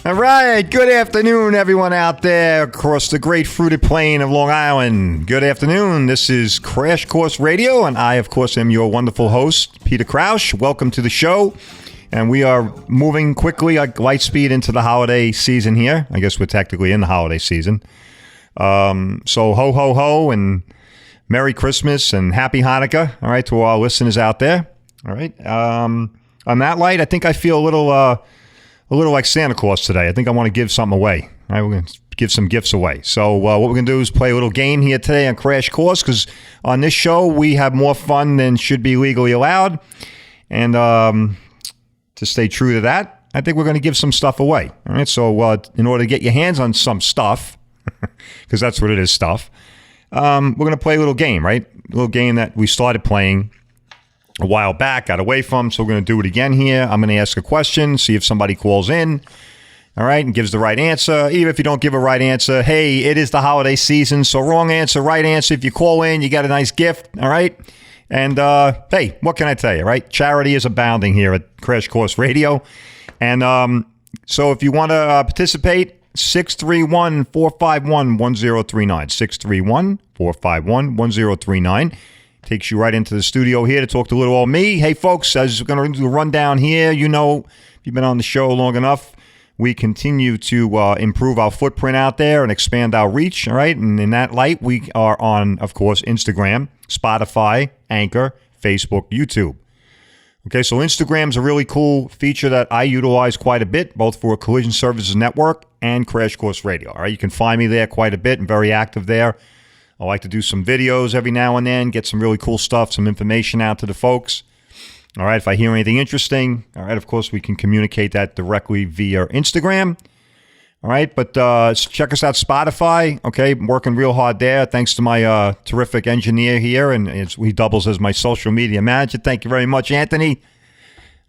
All right, good afternoon, everyone out there across the great fruited plain of Long Island. Good afternoon. This is Crash Course Radio, and I, of course, am your wonderful host, Peter Crouch. Welcome to the show. And we are moving quickly, like light speed, into the holiday season here. I guess we're technically in the holiday season. So ho, ho, ho, and Merry Christmas and Happy Hanukkah, all right, to our listeners out there. All right. On that light, I think I feel a little like Santa Claus today. I think I want to give something away. All right, we're going to give some gifts away. So what we're going to do is play a little game here today on Crash Course, because on this show, we have more fun than should be legally allowed. And to stay true to that, I think we're going to give some stuff away. All right, so in order to get your hands on some stuff, because that's what it is, stuff, we're going to play a little game, right? A little game that we started playing a while back, got away from, so we're going to do it again here. I'm going to ask a question, see if somebody calls in, all right, and gives the right answer. Even if you don't give a right answer, hey, it is the holiday season, so wrong answer, right answer. If you call in, you get a nice gift, all right? And, hey, what can I tell you, right? Charity is abounding here at Crash Course Radio. And so if you want to participate, 631-451-1039. 631-451-1039. Takes you right into the studio here to talk to little old me. Hey, folks, as we're going to do a rundown here, you know, if you've been on the show long enough, we continue to improve our footprint out there and expand our reach, all right? And in that light, we are on, of course, Instagram, Spotify, Anchor, Facebook, YouTube. Okay, so Instagram's a really cool feature that I utilize quite a bit, both for Collision Services Network and Crash Course Radio, all right? You can find me there quite a bit and very active there. I like to do some videos every now and then, get some really cool stuff, some information out to the folks. All right, if I hear anything interesting, all right, of course, we can communicate that directly via Instagram. All right, but check us out, Spotify. Okay, I'm working real hard there. Thanks to my terrific engineer here, and he doubles as my social media manager. Thank you very much, Anthony.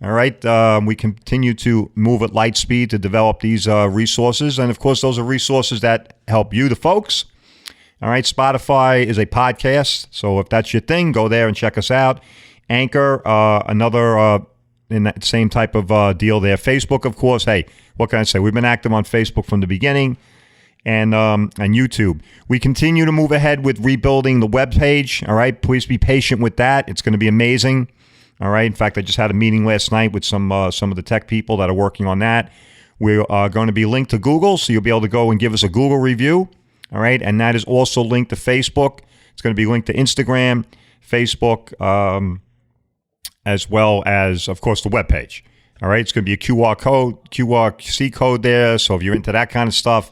All right, we continue to move at light speed to develop these resources. And, of course, those are resources that help you, the folks. All right, Spotify is a podcast, so if that's your thing, go there and check us out. Anchor, another in that same type of deal there. Facebook, of course. Hey, what can I say? We've been active on Facebook from the beginning, and YouTube. We continue to move ahead with rebuilding the webpage. All right, please be patient with that. It's going to be amazing. All right. In fact, I just had a meeting last night with some of the tech people that are working on that. We are going to be linked to Google, so you'll be able to go and give us a Google review. All right, and that is also linked to Facebook. It's going to be linked to Instagram, Facebook, as well as, of course, the webpage. All right, it's going to be a QRC code there. So if you're into that kind of stuff,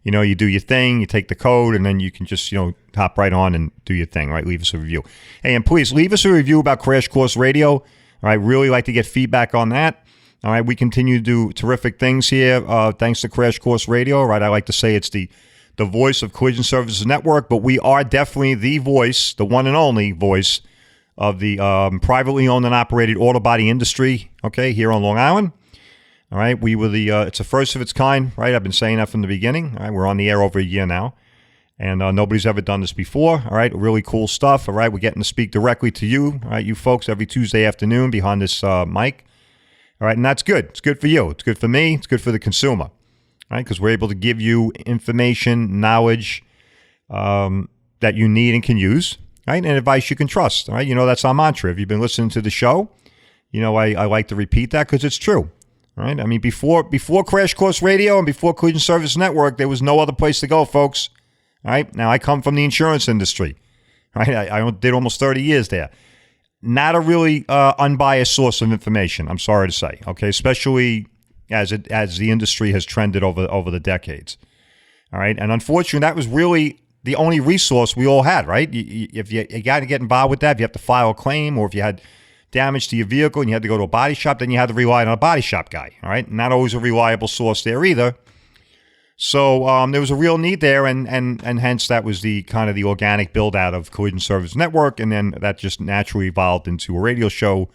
you know, you do your thing, you take the code, and then you can just, hop right on and do your thing, right? Leave us a review. Hey, and please leave us a review about Crash Course Radio. All right, really like to get feedback on that. All right, we continue to do terrific things here, thanks to Crash Course Radio. All right, I like to say it's the voice of Collision Services Network, but we are definitely the voice, the one and only voice of the privately owned and operated auto body industry, okay, here on Long Island. All right, we were it's a first of its kind, right? I've been saying that from the beginning. All right, we're on the air over a year now, and nobody's ever done this before. All right, really cool stuff. All right, we're getting to speak directly to you, all right, you folks, every Tuesday afternoon behind this mic. All right, and that's good. It's good for you. It's good for me. It's good for the consumer. Right, because we're able to give you information, knowledge that you need and can use, right, and advice you can trust. All right, that's our mantra. If you've been listening to the show, I like to repeat that because it's true. All right, I mean, before Crash Course Radio and before Collision Service Network, there was no other place to go, folks. All right, now I come from the insurance industry. Right, I did almost 30 years there. Not a really unbiased source of information, I'm sorry to say. Okay, especially as the industry has trended over the decades. All right, and unfortunately, that was really the only resource we all had, right? If you got to get involved with that, if you have to file a claim, or if you had damage to your vehicle and you had to go to a body shop, then you had to rely on a body shop guy, all right? Not always a reliable source there either. So there was a real need there, and hence that was the kind of the organic build out of Collision Service Network, and then that just naturally evolved into a radio show,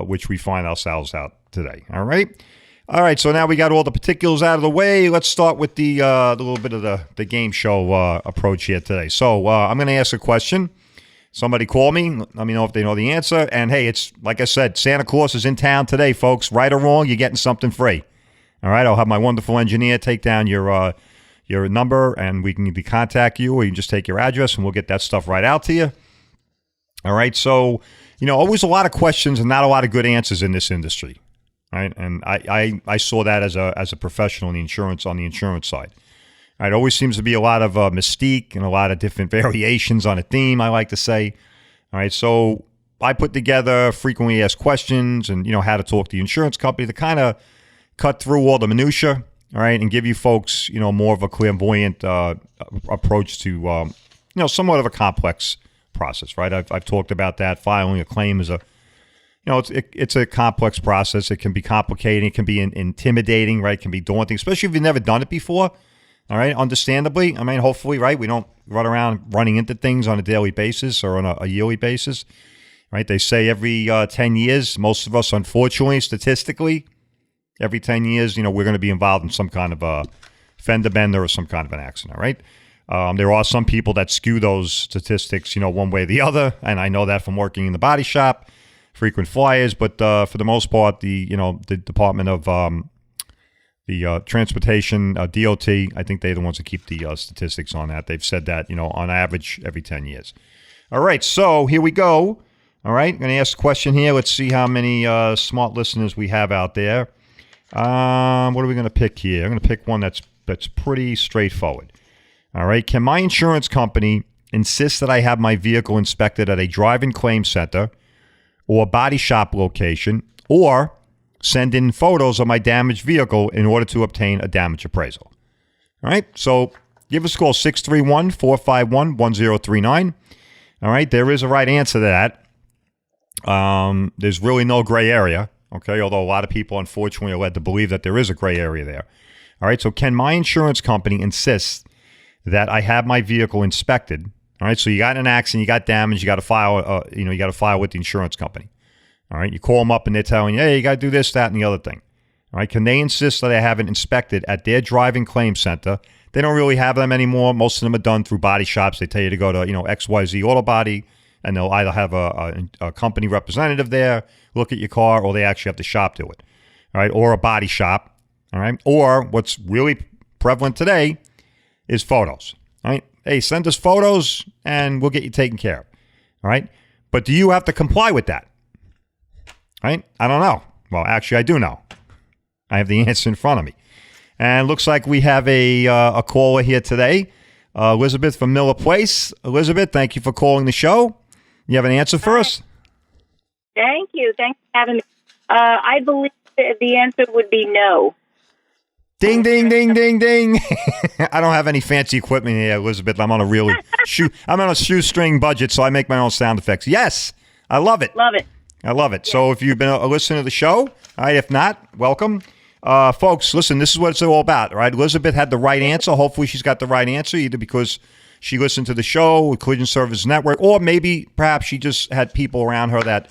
which we find ourselves out today, all right? All right, so now we got all the particulars out of the way. Let's start with the little bit of the game show approach here today. So I'm going to ask a question. Somebody call me. Let me know if they know the answer. And, hey, it's like I said, Santa Claus is in town today, folks. Right or wrong, you're getting something free. All right, I'll have my wonderful engineer take down your number, and we can either contact you or you can just take your address, and we'll get that stuff right out to you. All right, so, always a lot of questions and not a lot of good answers in this industry, right? And I saw that as a professional on the insurance side. It always seems to be a lot of mystique and a lot of different variations on a theme, I like to say. All right, so I put together frequently asked questions and, how to talk to the insurance company to kind of cut through all the minutia, all right, and give you folks, more of a clairvoyant approach to, somewhat of a complex process, right? I've talked about that. Filing a claim is it's a complex process. It can be complicated. It can be intimidating, right? It can be daunting, especially if you've never done it before. All right, understandably. I mean, hopefully, right? We don't run around running into things on a daily basis or on a yearly basis, right? They say every 10 years, most of us, unfortunately, statistically, every 10 years, we're going to be involved in some kind of a fender bender or some kind of an accident, right? There are some people that skew those statistics, one way or the other, and I know that from working in the body shop, frequent flyers, but for the most part, the Department of the Transportation, DOT, I think they're the ones that keep the statistics on that. They've said that, on average, every 10 years. All right, so here we go. All right, I'm going to ask a question here. Let's see how many smart listeners we have out there. What are we going to pick here? I'm going to pick one that's pretty straightforward. All right, can my insurance company insist that I have my vehicle inspected at a drive-in claim center or body shop location, or send in photos of my damaged vehicle in order to obtain a damage appraisal? All right, so give us a call, 631-451-1039. All right, there is a right answer to that. There's really no gray area, okay, although a lot of people, unfortunately, are led to believe that there is a gray area there. All right, so can my insurance company insist that I have my vehicle inspected? All right, so you got in an accident, you got damage, you got to file, you got to file with the insurance company. All right, you call them up and they're telling you, hey, you got to do this, that, and the other thing. All right, can they insist that I have it inspected at their driving claim center? They don't really have them anymore. Most of them are done through body shops. They tell you to go to, XYZ Auto Body, and they'll either have a company representative there, look at your car, or they actually have the shop do it. All right, or a body shop. All right, or what's really prevalent today is photos. All right, hey, send us photos and we'll get you taken care of. All right, but do you have to comply with that? Right? I don't know. Well, actually, I do know. I have the answer in front of me. And looks like we have a caller here today, Elizabeth from Miller Place. Elizabeth, thank you for calling the show. You have an answer for us? Thank you. Thanks for having me. I believe the answer would be no. Ding, ding, ding, ding, ding. I don't have any fancy equipment here, Elizabeth. I'm on a shoestring budget, so I make my own sound effects. Yes, I love it. Love it. I love it. Yeah. So if you've been a listener to the show, all right, if not, welcome. Folks, listen, this is what it's all about, all right? Elizabeth had the right answer. Hopefully she's got the right answer, either because she listened to the show, Collision Service Network, or maybe perhaps she just had people around her that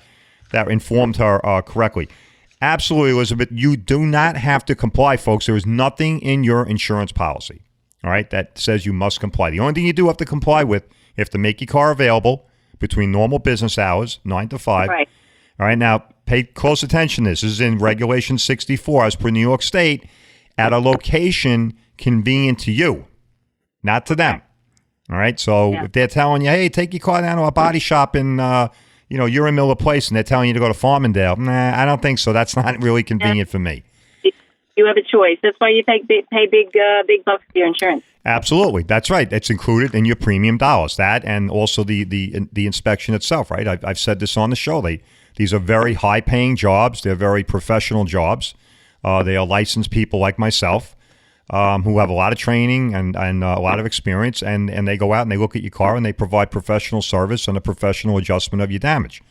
informed her correctly. Absolutely, Elizabeth. You do not have to comply, folks. There is nothing in your insurance policy, all right, that says you must comply. The only thing you do have to comply with, you have to make your car available between normal business hours, 9 to 5. Right. All right, now pay close attention to this. This is in Regulation 64, as per New York State, at a location convenient to you, not to them. All right, so if they're telling you, hey, take your car down to a body shop in, you're in Miller Place, and they're telling you to go to Farmingdale, I don't think so. That's not really convenient for me. You have a choice. That's why you pay big bucks for your insurance. Absolutely, that's right. It's included in your premium dollars. That and also the inspection itself. Right, I've said this on the show. These are very high-paying jobs. They're very professional jobs. They are licensed people like myself who have a lot of training and a lot of experience, and they go out and they look at your car and they provide professional service and a professional adjustment of your damage.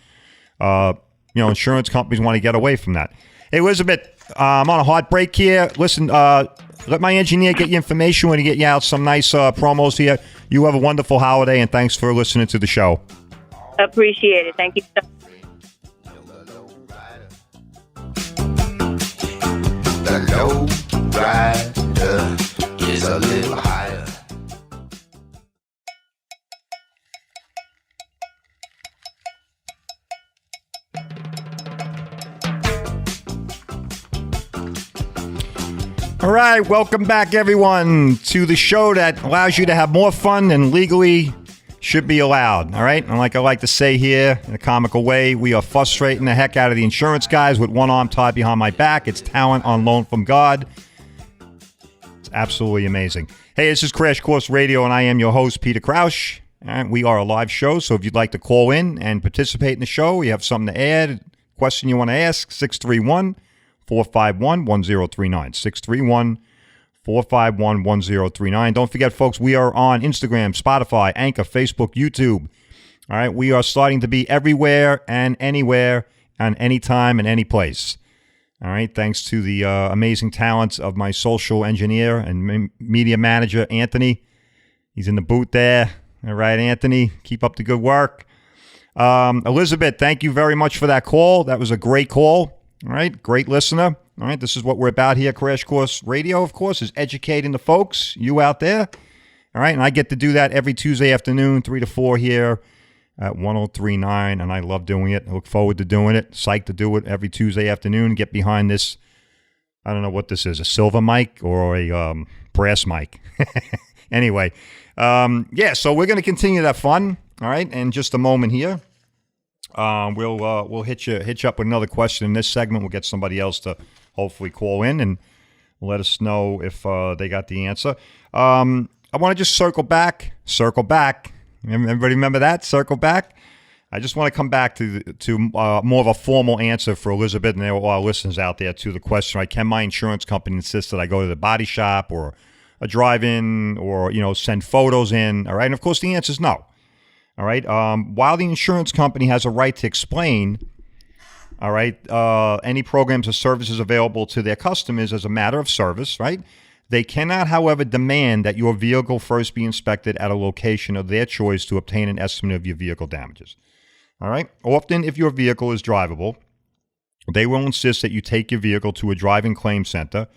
Insurance companies want to get away from that. Hey, Elizabeth, I'm on a hot break here. Listen, let my engineer get you information when he get you out some nice promos here. You have a wonderful holiday, and thanks for listening to the show. Appreciate it. Thank you so much. The low rider is a little higher. All right, welcome back, everyone, to the show that allows you to have more fun than legally should be allowed. All right, and like I like to say here in a comical way, we are frustrating the heck out of the insurance guys with one arm tied behind my back. It's talent on loan from God. It's absolutely amazing. Hey, this is Crash Course Radio, and I am your host, Peter Crouch. And we are a live show, so if you'd like to call in and participate in the show, you have something to add, question you want to ask, 631-451-1039. 631-451-1039. Don't forget, folks, we are on Instagram, Spotify, Anchor, Facebook, YouTube. All right, we are starting to be everywhere and anywhere and anytime and any place. All right, thanks to the amazing talents of my social engineer and media manager, Anthony. He's in the booth there. All right, Anthony, keep up the good work. Elizabeth, thank you very much for that call. That was a great call. All right, great listener. All right, this is what we're about here. Crash Course Radio, of course, is educating the folks, you out there. All right, and I get to do that every Tuesday afternoon, 3 to 4 here at 103.9, and I love doing it. I look forward to doing it. Psyched to do it every Tuesday afternoon. Get behind this, I don't know what this is, a silver mic or a brass mic. Anyway, so we're going to continue that fun, all right, in just a moment here. We'll hit you up with another question in this segment. We'll get somebody else to hopefully call in and let us know if they got the answer. I want to just circle back. Everybody remember that? Circle back. I just want to come back to more of a formal answer for Elizabeth and all our listeners out there to the question, right? Can my insurance company insist that I go to the body shop or a drive-in or, send photos in? All right. And of course, the answer is no. All right. While the insurance company has a right to explain, all right, any programs or services available to their customers as a matter of service, right? They cannot, however, demand that your vehicle first be inspected at a location of their choice to obtain an estimate of your vehicle damages. All right. Often, if your vehicle is drivable, they will insist that you take your vehicle to a driving claim center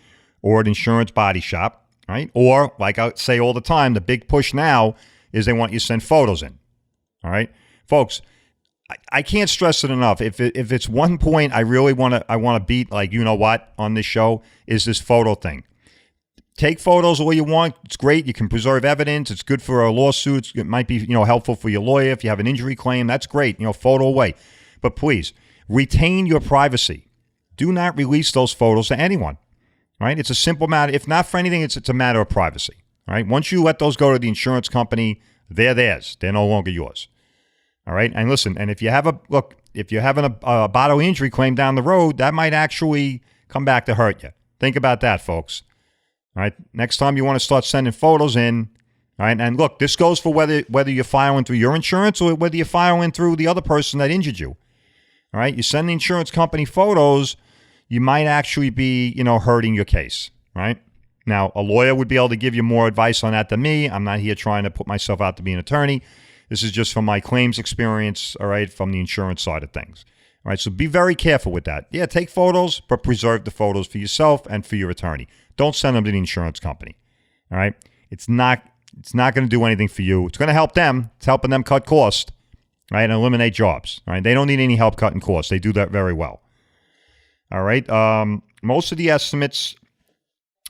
or an insurance body shop, right? Or, like I say all the time, the big push now is they want you to send photos in. All right, folks, I can't stress it enough. If it's one point I really want to beat, like, on this show, is this photo thing. Take photos all you want. It's great. You can preserve evidence. It's good for lawsuits. It might be, helpful for your lawyer if you have an injury claim. That's great. Photo away. But please, retain your privacy. Do not release those photos to anyone. All right? It's a simple matter. If not for anything, it's a matter of privacy. All right? Once you let those go to the insurance company, they're theirs. They're no longer yours. All right. And listen, and if you're having a bodily injury claim down the road, that might actually come back to hurt you. Think about that, folks. All right. Next time you want to start sending photos in. All right. And look, this goes for whether you're filing through your insurance or whether you're filing through the other person that injured you. All right. You send the insurance company photos, you might actually be, hurting your case. Right. Now, a lawyer would be able to give you more advice on that than me. I'm not here trying to put myself out to be an attorney. This is just from my claims experience, all right, from the insurance side of things. All right, so be very careful with that. Yeah, take photos, but preserve the photos for yourself and for your attorney. Don't send them to the insurance company. All right? It's not going to do anything for you. It's going to help them. It's helping them cut costs, right, and eliminate jobs. All right? They don't need any help cutting costs. They do that very well. All right? Most of the estimates,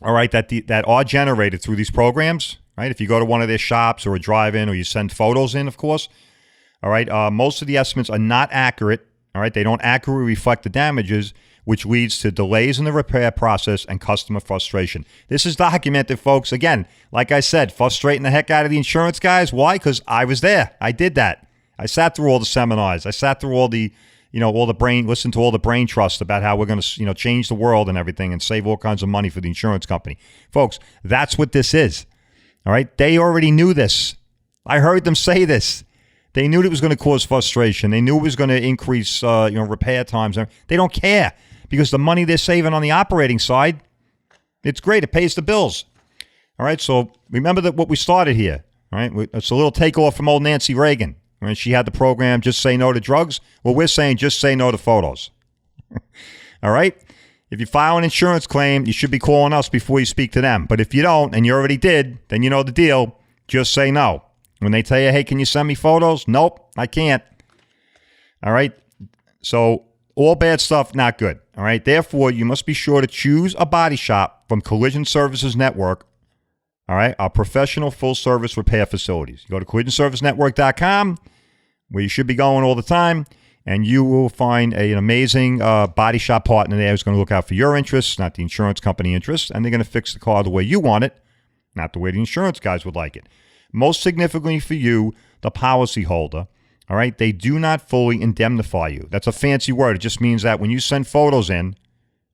all right, that are generated through these programs, right? If you go to one of their shops or a drive-in or you send photos in, of course, all right, most of the estimates are not accurate, all right? They don't accurately reflect the damages, which leads to delays in the repair process and customer frustration. This is documented, folks. Again, like I said, frustrating the heck out of the insurance guys. Why? Because I was there. I did that. I sat through all the seminars. I sat through all the, listened to all the brain trust about how we're going to, change the world and everything and save all kinds of money for the insurance company. Folks, that's what this is. All right, they already knew this. I heard them say this. They knew it was going to cause frustration. They knew it was going to increase, repair times. They don't care because the money they're saving on the operating side, it's great. It pays the bills. All right, so remember that what we started here. All right, it's a little takeoff from old Nancy Reagan when she had the program, Just Say No to Drugs. Well, we're saying just say no to photos. All right. If you file an insurance claim, you should be calling us before you speak to them. But if you don't, and you already did, then you know the deal. Just say no. When they tell you, hey, can you send me photos? Nope, I can't. All right. So all bad stuff, not good. All right. Therefore, you must be sure to choose a body shop from Collision Services Network. All right. Our professional full-service repair facilities. You go to collisionservicenetwork.com, where you should be going all the time, and you will find an amazing body shop partner there who's going to look out for your interests, not the insurance company interests, and they're going to fix the car the way you want it, not the way the insurance guys would like it. Most significantly for you, the policyholder, all right, they do not fully indemnify you. That's a fancy word. It just means that when you send photos in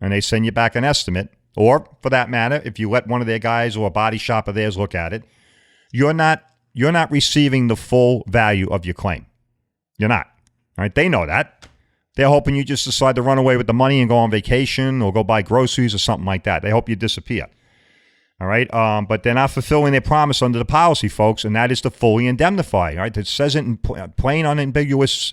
and they send you back an estimate, or for that matter, if you let one of their guys or a body shop of theirs look at it, you're not receiving the full value of your claim. You're not. All right, they know that. They're hoping you just decide to run away with the money and go on vacation or go buy groceries or something like that. They hope you disappear. All right, but they're not fulfilling their promise under the policy, folks, and that is to fully indemnify. All right, it says it in plain, unambiguous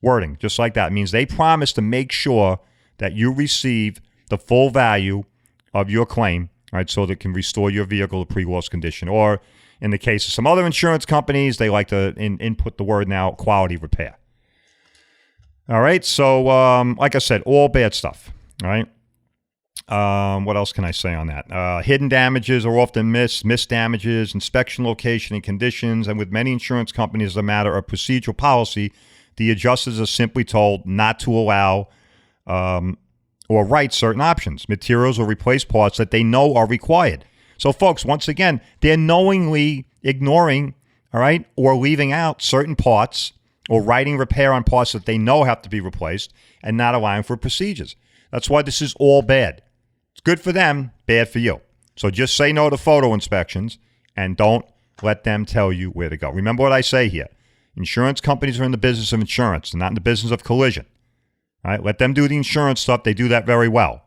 wording, just like that. It means they promise to make sure that you receive the full value of your claim, all right, so that it can restore your vehicle to pre-loss condition. Or in the case of some other insurance companies, they like to input the word now, quality repair. All right, so like I said, all bad stuff. All right. What else can I say on that? Hidden damages are often missed damages, inspection location and conditions, and with many insurance companies, as a matter of procedural policy, the adjusters are simply told not to allow or write certain options, materials, or replace parts that they know are required. So, folks, once again, they're knowingly ignoring, all right, or leaving out certain parts or writing repair on parts that they know have to be replaced and not allowing for procedures. That's why this is all bad. It's good for them, bad for you. So just say no to photo inspections and don't let them tell you where to go. Remember what I say here. Insurance companies are in the business of insurance. They're not in the business of collision. All right, let them do the insurance stuff. They do that very well.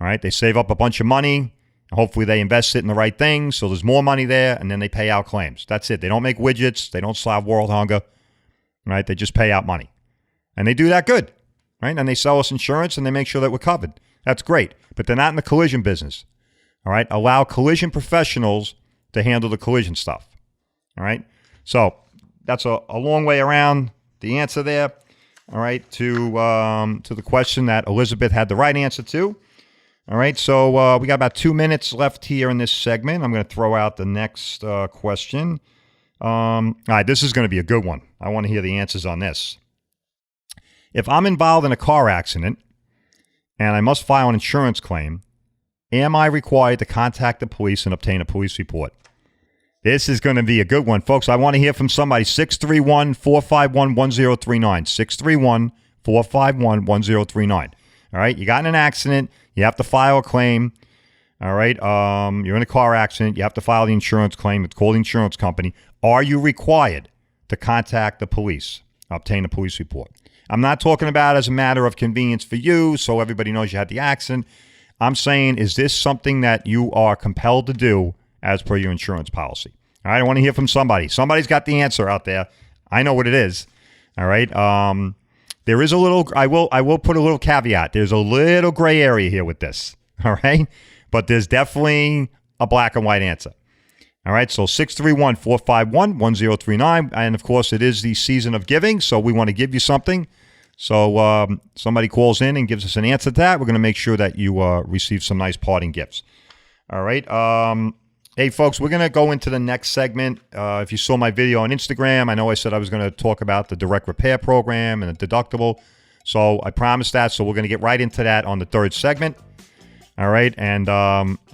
All right, they save up a bunch of money. Hopefully they invest it in the right things, so there's more money there, and then they pay out claims. That's it. They don't make widgets. They don't solve world hunger. Right? They just pay out money. And they do that good. Right? And they sell us insurance, and they make sure that we're covered. That's great. But they're not in the collision business. All right? Allow collision professionals to handle the collision stuff. All right? So that's a long way around the answer there. All right? To the question that Elizabeth had the right answer to. All right, so we got about 2 minutes left here in this segment. I'm going to throw out the next question. All right, this is going to be a good one. I want to hear the answers on this. If I'm involved in a car accident and I must file an insurance claim, am I required to contact the police and obtain a police report? This is going to be a good one. Folks, I want to hear from somebody. 631-451-1039. 631-451-1039. All right, you got in an accident. You have to file a claim. All right, you're in a car accident. You have to file the insurance claim. It's called the insurance company. Are you required to contact the police, obtain a police report? I'm not talking about as a matter of convenience for you, so everybody knows you had the accident. I'm saying, is this something that you are compelled to do as per your insurance policy? All right, I want to hear from somebody. Somebody's got the answer out there. I know what it is. All right. There is a little, I will put a little caveat. There's a little gray area here with this, all right? But there's definitely a black and white answer. All right, so 631-451-1039. And, of course, it is the season of giving, so we want to give you something. So somebody calls in and gives us an answer to that. We're going to make sure that you receive some nice parting gifts. All right. Hey, folks, we're going to go into the next segment. If you saw my video on Instagram, I know I said I was going to talk about the direct repair program and the deductible. So I promised that. So we're going to get right into that on the third segment. All right. And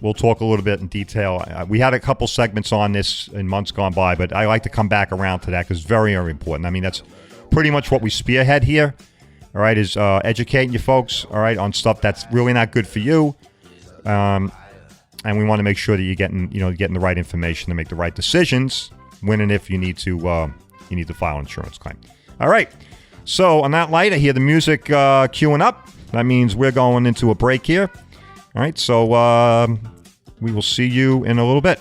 we'll talk a little bit in detail. We had a couple segments on this in months gone by, but I like to come back around to that because it's very, very important. I mean, that's pretty much what we spearhead here. All right, is educating you folks, all right, on stuff that's really not good for you. And we want to make sure that you're getting the right information to make the right decisions when and if you need to file an insurance claim. All right. So on that light, I hear the music queuing up. That means we're going into a break here. All right. So we will see you in a little bit.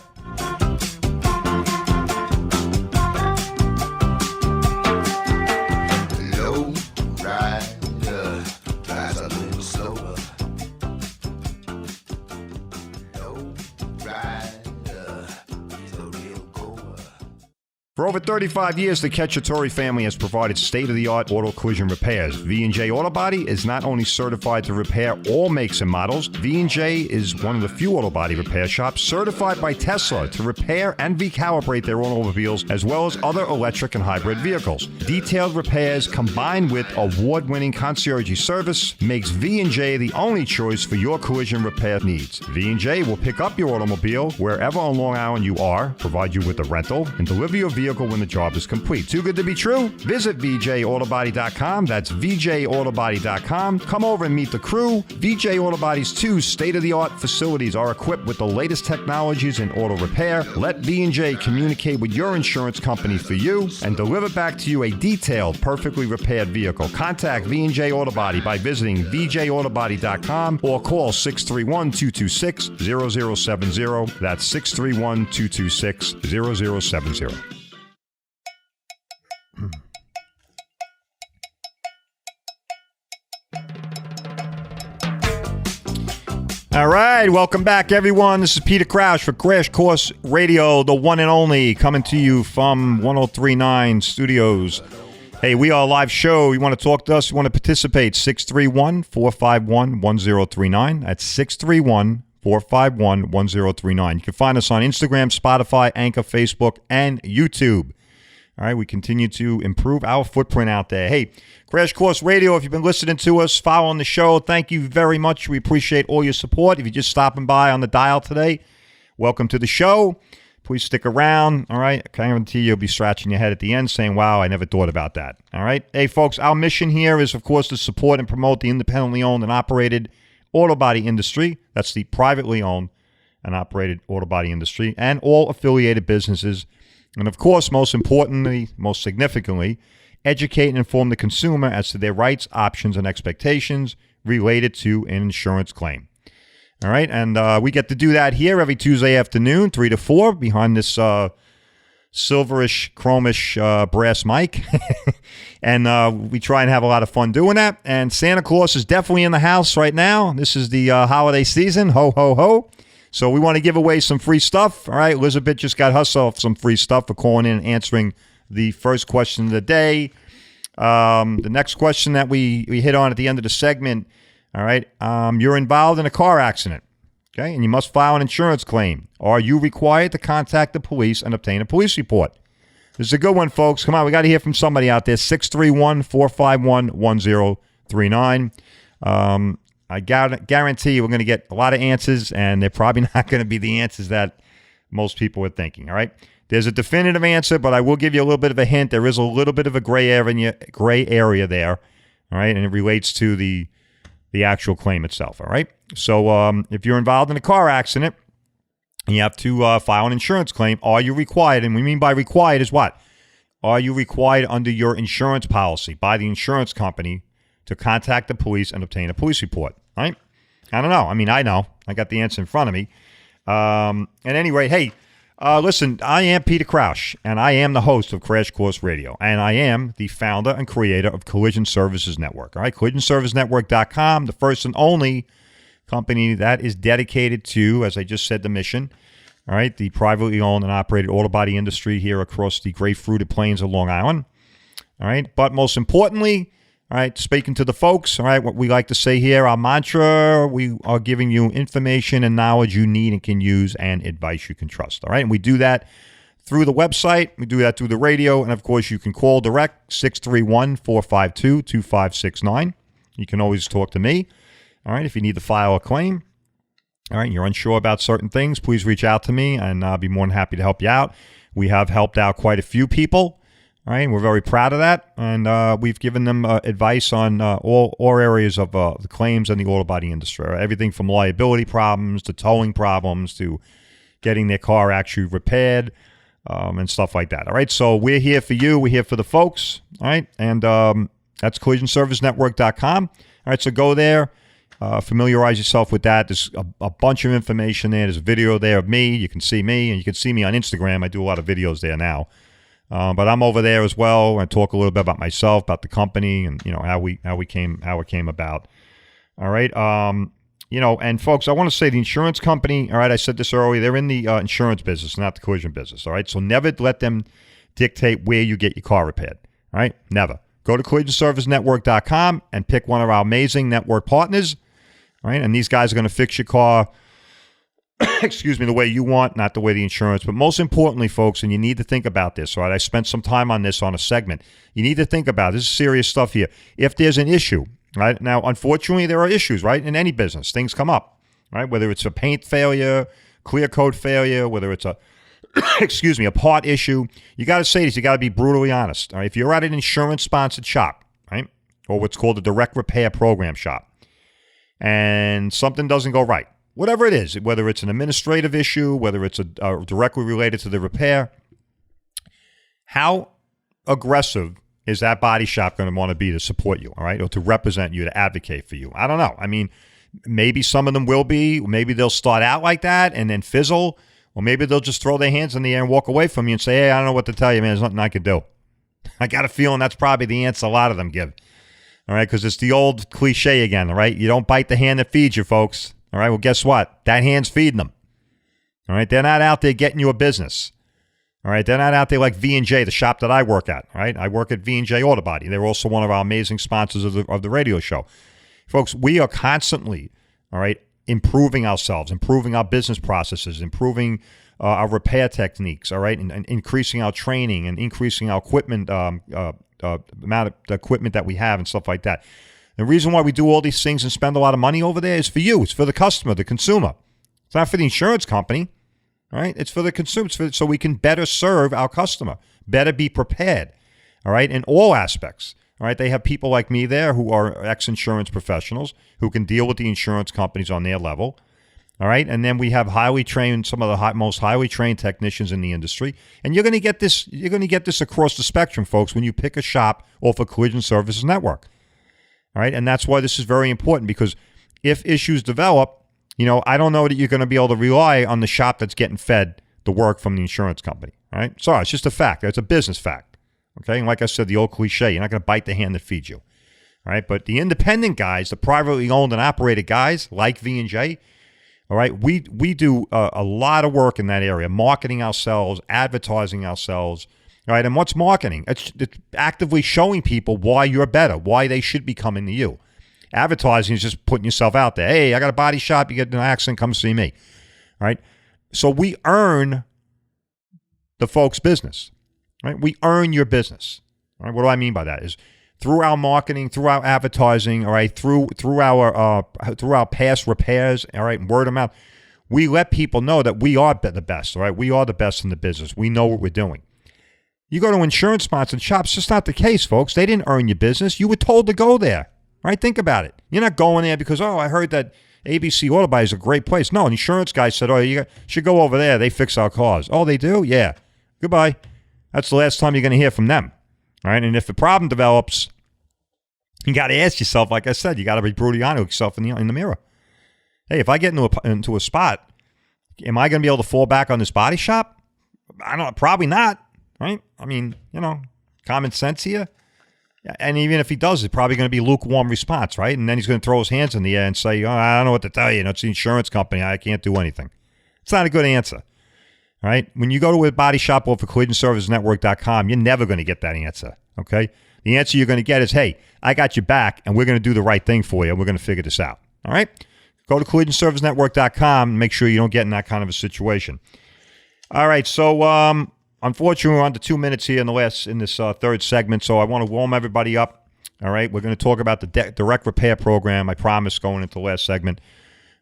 For over 35 years, the Cacciatore family has provided state-of-the-art auto collision repairs. V&J Auto Body is not only certified to repair all makes and models, V&J is one of the few auto body repair shops certified by Tesla to repair and recalibrate their own automobiles, as well as other electric and hybrid vehicles. Detailed repairs combined with award-winning concierge service makes V&J the only choice for your collision repair needs. V&J will pick up your automobile wherever on Long Island you are, provide you with a rental, and deliver your vehicle when the job is complete. Too good to be true? Visit VJAutobody.com. That's VJAutobody.com. Come over and meet the crew. VJ Auto Body's 2 state-of-the-art facilities are equipped with the latest technologies in auto repair. Let V&J communicate with your insurance company for you and deliver back to you a detailed, perfectly repaired vehicle. Contact V&J Auto Body by visiting VJAutobody.com or call 631-226-0070. That's 631-226-0070. All right, welcome back, everyone. This is Peter Crouch for Crash Course Radio, the one and only, coming to you from 1039 Studios. Hey, we are a live show. You want to talk to us? You want to participate? 631-451-1039. That's 631-451-1039. You can find us on Instagram, Spotify, Anchor, Facebook, and YouTube. All right, we continue to improve our footprint out there. Hey, Crash Course Radio, if you've been listening to us, following the show, thank you very much. We appreciate all your support. If you're just stopping by on the dial today, welcome to the show. Please stick around. All right, I guarantee you'll be scratching your head at the end saying, wow, I never thought about that. All right, hey, folks, our mission here is, of course, to support and promote the independently owned and operated auto body industry. That's the privately owned and operated auto body industry and all affiliated businesses. And of course, most importantly, most significantly, educate and inform the consumer as to their rights, options, and expectations related to an insurance claim. All right, and we get to do that here every Tuesday afternoon, 3 to 4, behind this silverish, chromish brass mic. And we try and have a lot of fun doing that. And Santa Claus is definitely in the house right now. This is the holiday season. Ho, ho, ho. So we want to give away some free stuff. All right, Elizabeth just got herself some free stuff for calling in and answering the first question of the day. The next question that we hit on at the end of the segment, all right, you're involved in a car accident, okay, and you must file an insurance claim. Are you required to contact the police and obtain a police report? This is a good one, folks. Come on, we got to hear from somebody out there. 631-451-1039. I guarantee you we're going to get a lot of answers, and they're probably not going to be the answers that most people are thinking, all right? There's a definitive answer, but I will give you a little bit of a hint. There is a little bit of a gray area there, all right? And it relates to the actual claim itself, all right? So if you're involved in a car accident and you have to file an insurance claim, are you required? And we mean by required is what? Are you required under your insurance policy by the insurance company to contact the police and obtain a police report, right? I don't know. I mean, I know. I got the answer in front of me. At any rate, hey, listen, I am Peter Crouch, and I am the host of Crash Course Radio, and I am the founder and creator of Collision Services Network, all right? CollisionServiceNetwork.com, the first and only company that is dedicated to, as I just said, the mission, all right, the privately owned and operated auto body industry here across the great fruited plains of Long Island, all right? But most importantly, all right, speaking to the folks, all right, what we like to say here, our mantra, we are giving you information and knowledge you need and can use and advice you can trust, all right? And we do that through the website. We do that through the radio. And, of course, you can call direct, 631-452-2569. You can always talk to me, all right, if you need to file a claim. All right, you're unsure about certain things, please reach out to me, and I'll be more than happy to help you out. We have helped out quite a few people. All right, we're very proud of that, and we've given them advice on all areas of the claims in the auto body industry. Right? Everything from liability problems to towing problems to getting their car actually repaired and stuff like that. All right, so we're here for you. We're here for the folks. All right, and that's CollisionServiceNetwork.com. All right, so go there. Familiarize yourself with that. There's a bunch of information there. There's a video there of me. You can see me, and you can see me on Instagram. I do a lot of videos there now. But I'm over there as well. I talk a little bit about myself, about the company, and how it came about. All right. And folks, I want to say the insurance company. All right, I said this earlier. They're in the insurance business, not the collision business. All right, so never let them dictate where you get your car repaired. All right? Never. Go to collisionservicenetwork.com and pick one of our amazing network partners. All right? And these guys are going to fix your car, excuse me, the way you want, not the way the insurance. But most importantly, folks, and you need to think about this, all right? I spent some time on this on a segment. You need to think about this is serious stuff here. If there's an issue, right? Now, unfortunately, there are issues, right? In any business, things come up, right? Whether it's a paint failure, clear coat failure, whether it's a excuse me, a part issue, you got to say this. You got to be brutally honest. All right? If you're at an insurance-sponsored shop, right, or what's called a direct repair program shop, and something doesn't go right, whatever it is, whether it's an administrative issue, whether it's directly related to the repair, how aggressive is that body shop going to want to be to support you, all right, or to represent you, to advocate for you? I don't know. I mean, maybe some of them will be. Maybe they'll start out like that and then fizzle. Or maybe they'll just throw their hands in the air and walk away from you and say, hey, I don't know what to tell you, man. There's nothing I can do. I got a feeling that's probably the answer a lot of them give. All right, because it's the old cliche again, all right? You don't bite the hand that feeds you, folks. All right, well, guess what? That hand's feeding them. All right, they're not out there getting you a business. All right, they're not out there like V&J, the shop that I work at. All right, I work at V&J Auto Body. They're also one of our amazing sponsors of the radio show. Folks, we are constantly, all right, improving ourselves, improving our business processes, improving our repair techniques, all right, and increasing our training and increasing our equipment, amount of the equipment that we have and stuff like that. The reason why we do all these things and spend a lot of money over there is for you. It's for the customer, the consumer. It's not for the insurance company, all right? It's for the consumer, so we can better serve our customer, better be prepared, all right, in all aspects. All right, they have people like me there who are ex-insurance professionals who can deal with the insurance companies on their level. All right, and then we have highly trained, some of the most highly trained technicians in the industry. And you're going to get this. You're going to get this across the spectrum, folks, when you pick a shop off a Collision Services Network. All right, and that's why this is very important, because if issues develop, you know, I don't know that you're going to be able to rely on the shop that's getting fed the work from the insurance company. All right, sorry, it's just a fact. It's a business fact. Okay, and like I said, the old cliche, you're not going to bite the hand that feeds you. All right, but the independent guys, the privately owned and operated guys like V&J, all right, we do a lot of work in that area, marketing ourselves, advertising ourselves. All right, and what's marketing? It's actively showing people why you're better, why they should be coming to you. Advertising is just putting yourself out there. Hey, I got a body shop. You get in an accident, come see me. All right, so we earn the folks' business. Right? We earn your business. All right? What do I mean by that? Is through our marketing, through our advertising, all right, through our past repairs, all right, and word of mouth, we let people know that we are the best. All right, we are the best in the business. We know what we're doing. You go to insurance sponsored shops, it's just not the case, folks. They didn't earn your business. You were told to go there. All right, think about it. You're not going there because, oh, I heard that ABC Auto Body is a great place. No, an insurance guy said, oh, you should go over there. They fix our cars. Oh, they do? Yeah. Goodbye. That's the last time you're going to hear from them. All right. And if the problem develops, you got to ask yourself, like I said, you got to be brutally honest with yourself in the mirror. Hey, if I get into a spot, am I going to be able to fall back on this body shop? I don't. Probably not. Right. I mean, you know, common sense here. And even if he does, it's probably going to be a lukewarm response. Right. And then he's going to throw his hands in the air and say, oh, I don't know what to tell you. It's the insurance company. I can't do anything. It's not a good answer. All right. When you go to a body shop over collisionservicenetwork.com, you're never going to get that answer. Okay. The answer you're going to get is, hey, I got your back and we're going to do the right thing for you. And we're going to figure this out. All right. Go to collisionservicenetwork.com and make sure you don't get in that kind of a situation. All right. So, unfortunately, we're on to 2 minutes here in this third segment. So I want to warm everybody up. All right. We're going to talk about the direct repair program. I promise going into the last segment.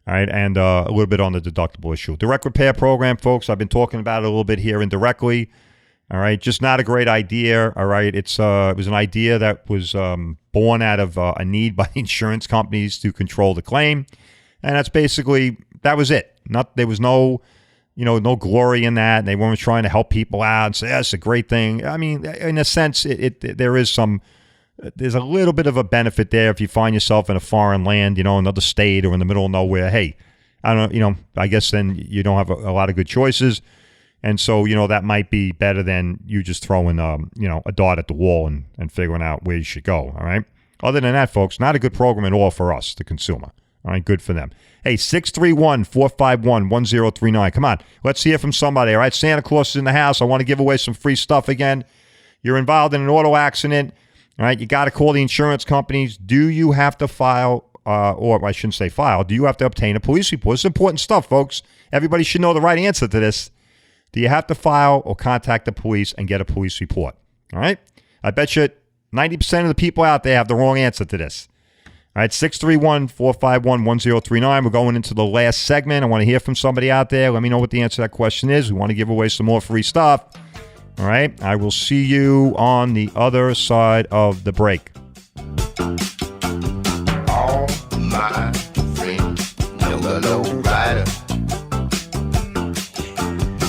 All right, and a little bit on the deductible issue. Direct repair program, folks, I've been talking about it a little bit here indirectly. All right, just not a great idea. All right, it was an idea that was born out of a need by insurance companies to control the claim, and that's basically, that was it. There was no glory in that. They weren't trying to help people out and say, it's a great thing. I mean, in a sense, there's a little bit of a benefit there if you find yourself in a foreign land, another state or in the middle of nowhere. Hey, I don't know, I guess then you don't have a lot of good choices. And so, that might be better than you just throwing, a dart at the wall and figuring out where you should go. All right. Other than that, folks, not a good program at all for us, the consumer. All right, good for them. Hey, 631-451-1039. Come on, let's hear from somebody. All right, Santa Claus is in the house. I want to give away some free stuff again. You're involved in an auto accident. All right, you got to call the insurance companies. Do you have to file, or I shouldn't say file, do you have to obtain a police report? It's important stuff, folks. Everybody should know the right answer to this. Do you have to file or contact the police and get a police report? All right? I bet you 90% of the people out there have the wrong answer to this. All right, 631-451-1039. We're going into the last segment. I want to hear from somebody out there. Let me know what the answer to that question is. We want to give away some more free stuff. All right, I will see you on the other side of the break. All my friends know the low rider.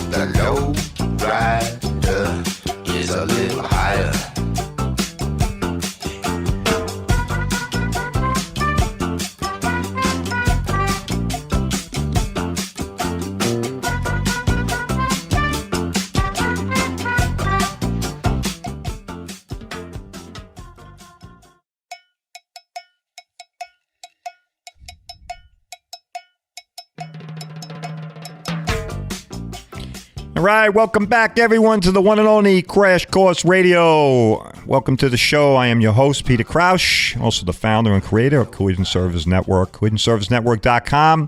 The low rider is a little higher. All right, welcome back, everyone, to the one and only Crash Course Radio. Welcome to the show. I am your host, Peter Crouch, also the founder and creator of Collision Service Network, collisionservicenetwork.com.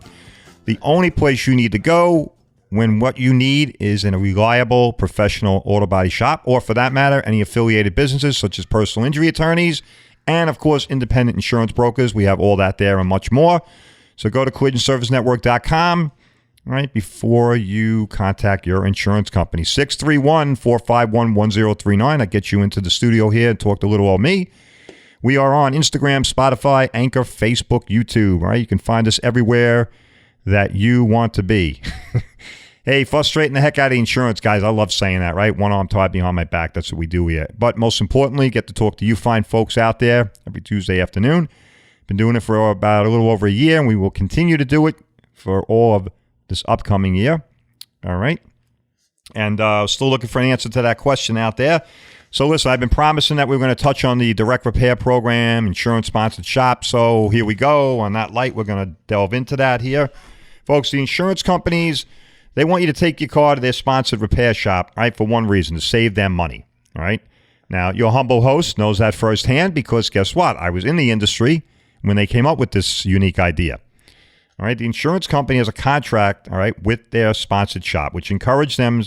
The only place you need to go when what you need is in a reliable, professional auto body shop, or for that matter, any affiliated businesses such as personal injury attorneys and, of course, independent insurance brokers. We have all that there and much more. So go to collisionservicenetwork.com. Right before you contact your insurance company. 631-451-1039. That gets you into the studio here and talk to little old me. We are on Instagram, Spotify, Anchor, Facebook, YouTube. All right, you can find us everywhere that you want to be. Hey, frustrating the heck out of the insurance guys. I love saying that, right? One arm tied behind my back. That's what we do here. But most importantly, get to talk to you fine folks out there every Tuesday afternoon. Been doing it for about a little over a year, and we will continue to do it for all of this upcoming year. All right. And still looking for an answer to that question out there. So listen, I've been promising that we're going to touch on the direct repair program, insurance sponsored shop. So here we go. On that light, we're going to delve into that here. Folks, the insurance companies, they want you to take your car to their sponsored repair shop, right, for one reason, to save them money. All right. Now, your humble host knows that firsthand because guess what? I was in the industry when they came up with this unique idea. All right, the insurance company has a contract, all right, with their sponsored shop, which encourage them.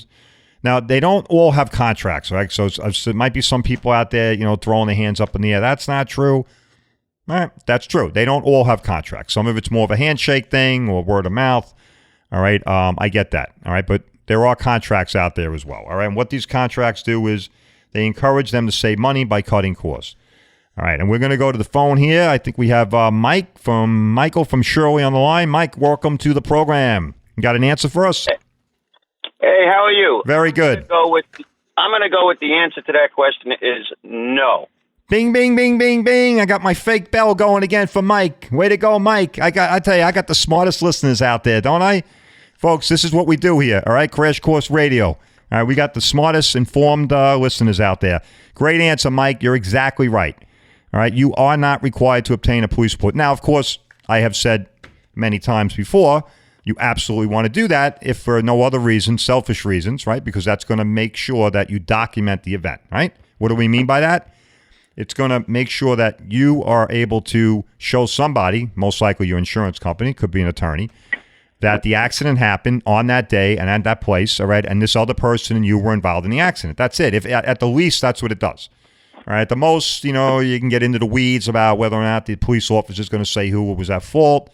Now, they don't all have contracts, right? So it might be some people out there, throwing their hands up in the air. That's not true. All right, that's true. They don't all have contracts. Some of it's more of a handshake thing or word of mouth. All right, I get that. All right, but there are contracts out there as well. All right, and what these contracts do is they encourage them to save money by cutting costs. All right, and we're going to go to the phone here. I think we have Michael from Shirley on the line. Mike, welcome to the program. You got an answer for us? Hey, how are you? Very good. I'm going to go with the answer to that question is no. Bing, bing, bing, bing, bing. I got my fake bell going again for Mike. Way to go, Mike. I tell you, I got the smartest listeners out there, don't I? Folks, this is what we do here, all right? Crash Course Radio. All right, we got the smartest, informed listeners out there. Great answer, Mike. You're exactly right. All right, you are not required to obtain a police report. Now, of course, I have said many times before, you absolutely want to do that if for no other reason, selfish reasons, right? Because that's going to make sure that you document the event, right? What do we mean by that? It's going to make sure that you are able to show somebody, most likely your insurance company, could be an attorney, that the accident happened on that day and at that place, all right? And this other person and you were involved in the accident. That's it. If at the least, that's what it does. All right, the most, you can get into the weeds about whether or not the police officer is going to say who was at fault.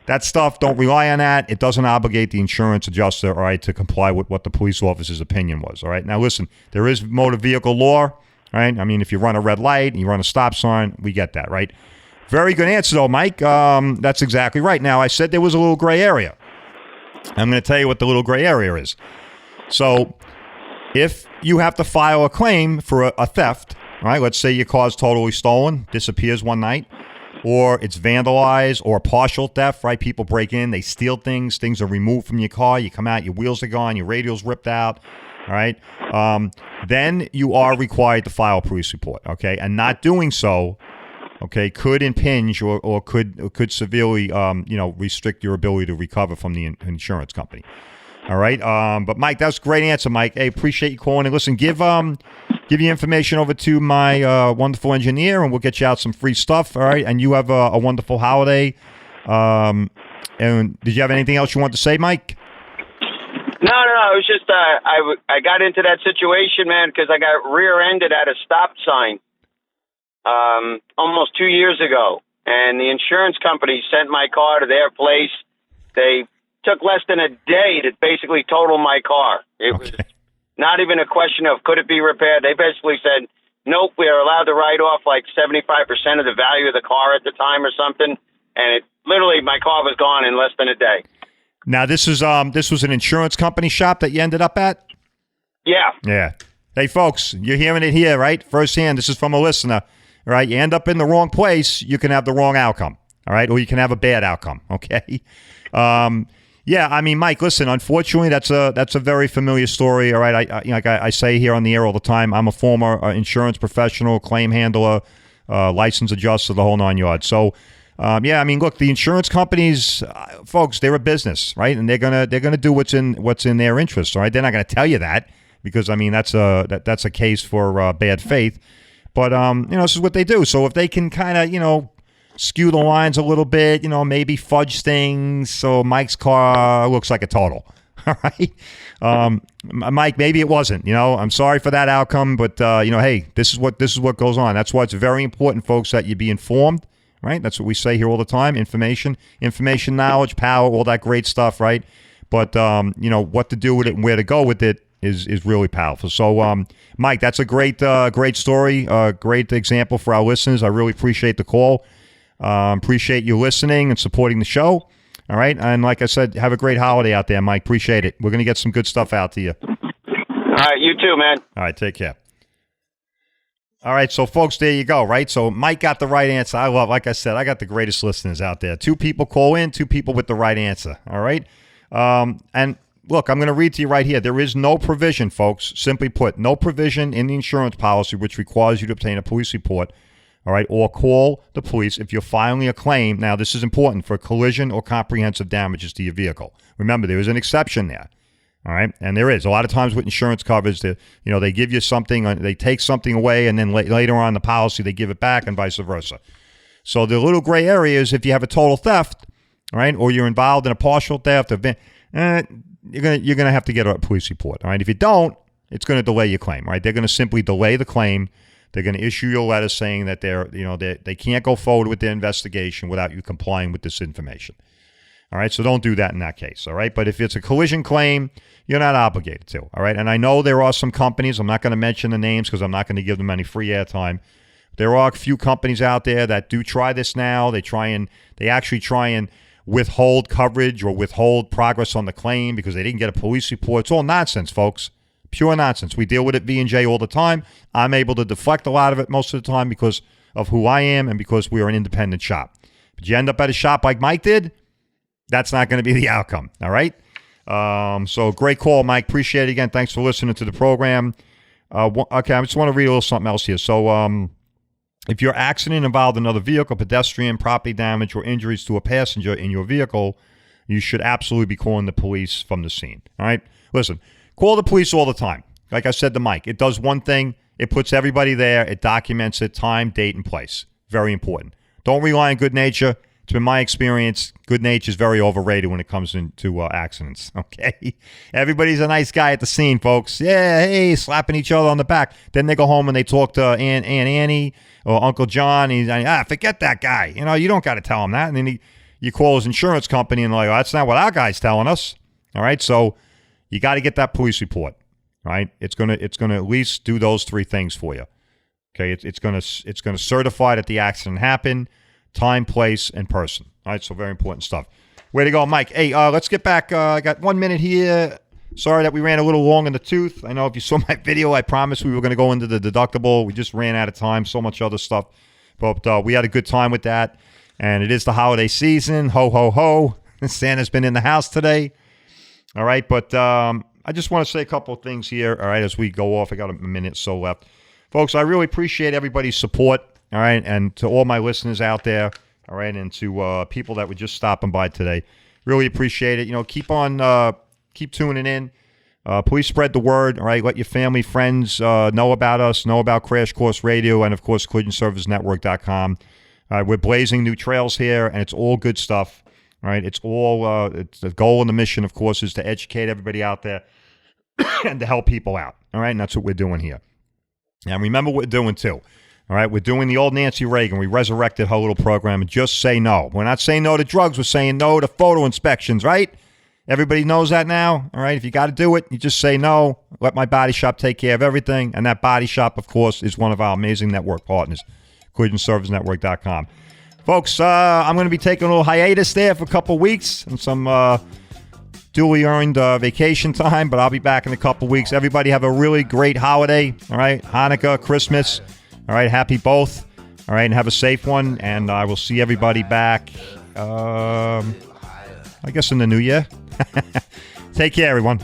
That stuff, don't rely on that. It doesn't obligate the insurance adjuster, all right, to comply with what the police officer's opinion was, all right? Now, listen, there is motor vehicle law, all right? I mean, if you run a red light and you run a stop sign, we get that, right? Very good answer, though, Mike. That's exactly right. Now, I said there was a little gray area. I'm going to tell you what the little gray area is. So, if you have to file a claim for a theft, all right, let's say your car's totally stolen, disappears one night, or it's vandalized or partial theft, right? People break in, they steal things are removed from your car, you come out, your wheels are gone, your radio's ripped out, all right? Then you are required to file a police report, okay? And not doing so okay, could impinge or could severely, restrict your ability to recover from the insurance company. All right. But Mike, that's a great answer, Mike. Hey, appreciate you calling in. Listen, give your information over to my wonderful engineer, and we'll get you out some free stuff. All right. And you have a wonderful holiday. And did you have anything else you want to say, Mike? No. It was just I got into that situation, man, because I got rear-ended at a stop sign almost 2 years ago, and the insurance company sent my car to their place. They took less than a day to basically total my car. It was not even a question of could it be repaired. They basically said, nope, we are allowed to write off like 75% of the value of the car at the time or something. And literally my car was gone in less than a day. Now, this was an insurance company shop that you ended up at? Yeah. Yeah. Hey, folks, you're hearing it here, right? Firsthand, this is from a listener. All right, you end up in the wrong place, you can have the wrong outcome. All right, or you can have a bad outcome. Okay. Yeah, I mean, Mike, listen, unfortunately, that's a very familiar story. All right, I say here on the air all the time, I'm a former insurance professional, claim handler, license adjuster, the whole 9 yards. So, yeah, I mean, look, the insurance companies, folks, they're a business, right? And they're gonna do what's in their interest. All right, they're not gonna tell you that because I mean that's a case for bad faith. But this is what they do. So if they can kind of skew the lines a little bit, maybe fudge things so Mike's car looks like a total. All right, Mike, maybe it wasn't. I'm sorry for that outcome, but hey, this is what goes on. That's why it's very important, folks, that you be informed. Right, that's what we say here all the time: information, knowledge, power, all that great stuff. Right, but what to do with it and where to go with it is really powerful. So, Mike, that's a great story, great example for our listeners. I really appreciate the call. Appreciate you listening and supporting the show. All right. And like I said, have a great holiday out there, Mike. Appreciate it. We're going to get some good stuff out to you. All right. You too, man. All right. Take care. All right. So, folks, there you go. Right. So Mike got the right answer. Like I said, I got the greatest listeners out there. 2 people call in, 2 people with the right answer. All right. And look, I'm going to read to you right here. There is no provision, folks, simply put, no provision in the insurance policy which requires you to obtain a police report, all right, or call the police if you're filing a claim. Now, this is important for collision or comprehensive damages to your vehicle. Remember, there is an exception there, all right, and there is. A lot of times with insurance coverage, they give you something, they take something away, and then later on in the policy, they give it back and vice versa. So the little gray area is if you have a total theft, all right, or you're involved in a partial theft, you're gonna have to get a police report. All right. If you don't, it's going to delay your claim. Right. They're going to simply delay the claim. They're going to issue you a letter saying that they can't go forward with their investigation without you complying with this information. All right. So don't do that in that case. All right. But if it's a collision claim, you're not obligated to. All right. And I know there are some companies. I'm not going to mention the names because I'm not going to give them any free airtime. There are a few companies out there that do try this now. They actually try and withhold coverage or withhold progress on the claim because they didn't get a police report. It's all nonsense, folks. Pure nonsense. We deal with it V&J all the time. I'm able to deflect a lot of it most of the time because of who I am and because we are an independent shop. But you end up at a shop like Mike did, that's not going to be the outcome. All right? So great call, Mike. Appreciate it again. Thanks for listening to the program. Okay, I just want to read a little something else here. So, if your accident involved another vehicle, pedestrian, property damage, or injuries to a passenger in your vehicle, you should absolutely be calling the police from the scene. All right? Listen, call the police all the time. Like I said to Mike, it does one thing. It puts everybody there. It documents it, time, date, and place. Very important. Don't rely on good nature. It's been my experience. Good nature is very overrated when it comes into accidents. Okay? Everybody's a nice guy at the scene, folks. Yeah, hey, slapping each other on the back. Then they go home and they talk to Aunt Annie or Uncle John. He's forget that guy. You don't got to tell him that. And then you call his insurance company and they're like, that's not what our guy's telling us. All right? So you got to get that police report. All right? It's gonna at least do those 3 things for you. Okay? It's gonna certify that the accident happened. Time, place, and person. All right, so very important stuff. Way to go, Mike. Hey, let's get back. I got 1 minute here. Sorry that we ran a little long in the tooth. I know if you saw my video, I promised we were going to go into the deductible. We just ran out of time. So much other stuff. But we had a good time with that. And it is the holiday season. Ho, ho, ho. Santa's been in the house today. All right, but I just want to say a couple of things here. All right, as we go off, I got a minute or so left. Folks, I really appreciate everybody's support. All right, and to all my listeners out there, all right, and to people that were just stopping by today, really appreciate it. Keep tuning in. Please spread the word. All right, let your family, friends know about us, know about Crash Course Radio, and of course, CollisionServiceNetwork.com. We're blazing new trails here, and it's all good stuff. All right, it's all it's the goal and the mission, of course, is to educate everybody out there and to help people out. All right, and that's what we're doing here. And remember what we're doing too. All right, we're doing the old Nancy Reagan. We resurrected her little program and just say no. We're not saying no to drugs. We're saying no to photo inspections, right? Everybody knows that now. All right, if you got to do it, you just say no. Let my body shop take care of everything. And that body shop, of course, is one of our amazing network partners, CollisionServiceNetwork.com. Folks, I'm going to be taking a little hiatus there for a couple weeks and some duly earned vacation time, but I'll be back in a couple weeks. Everybody have a really great holiday, all right? Hanukkah, Christmas, all right? Happy both, all right? And have a safe one, and I will see everybody back, I guess, in the new year. Take care, everyone.